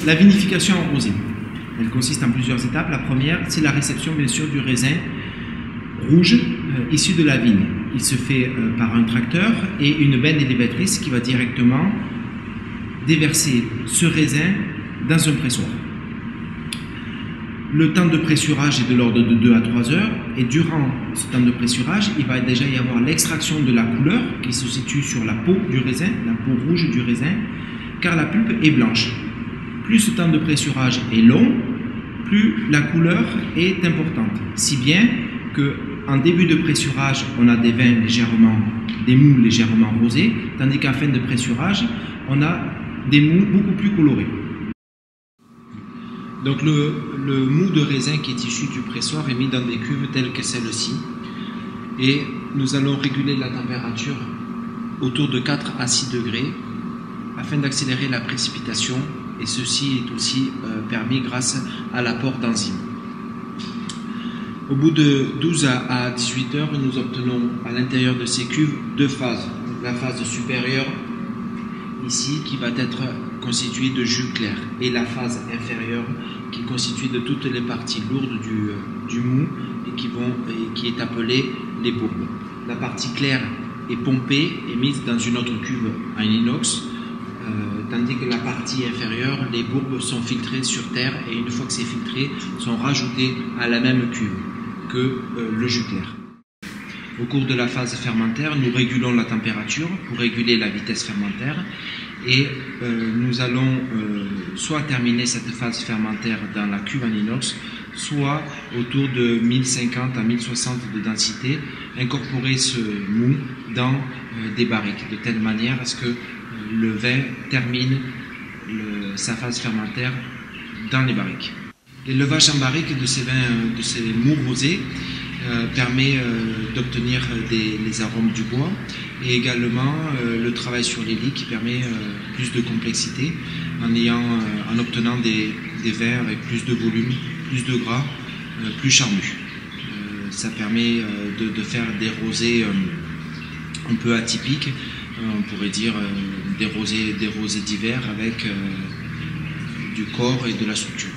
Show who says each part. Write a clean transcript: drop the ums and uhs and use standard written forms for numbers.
Speaker 1: La vinification en rosé, elle consiste en plusieurs étapes. La première, c'est la réception bien sûr du raisin rouge issu de la vigne. Il se fait par un tracteur et une benne élévatrice qui va directement déverser ce raisin dans un pressoir. Le temps de pressurage est de l'ordre de 2 à 3 heures et durant ce temps de pressurage, il va déjà y avoir l'extraction de la couleur qui se situe sur la peau du raisin, la peau rouge du raisin, car la pulpe est blanche. Plus ce temps de pressurage est long, plus la couleur est importante. Si bien qu'en début de pressurage, on a des mous légèrement rosés, tandis qu'en fin de pressurage, on a des mous beaucoup plus colorés. Donc le mou de raisin qui est issu du pressoir est mis dans des cuves telles que celle-ci et nous allons réguler la température autour de 4 à 6 degrés afin d'accélérer la précipitation et ceci est aussi permis grâce à l'apport d'enzymes. Au bout de 12 à 18 heures, nous obtenons à l'intérieur de ces cuves 2 phases. La phase supérieure ici qui va être constituée de jus clair et la phase inférieure qui est constituée de toutes les parties lourdes du mou et qui est appelée les bourbes. La partie claire est pompée et mise dans une autre cuve en inox, tandis que la partie inférieure, les bourbes sont filtrées sur terre et une fois que c'est filtré, sont rajoutées à la même cuve que le jus clair. Au cours de la phase fermentaire, nous régulons la température pour réguler la vitesse fermentaire et nous allons soit terminer cette phase fermentaire dans la cuve en inox, soit autour de 1050 à 1060 de densité, incorporer ce mou dans des barriques, de telle manière à ce que le vin termine sa phase fermentaire dans les barriques. L'élevage en barrique de ces mous rosés permet d'obtenir les arômes du bois et également le travail sur les lits qui permet plus de complexité en obtenant des vins avec plus de volume, plus de gras, plus charnus. Ça permet de faire des rosés un peu atypiques, on pourrait dire des rosés d'hiver avec du corps et de la structure.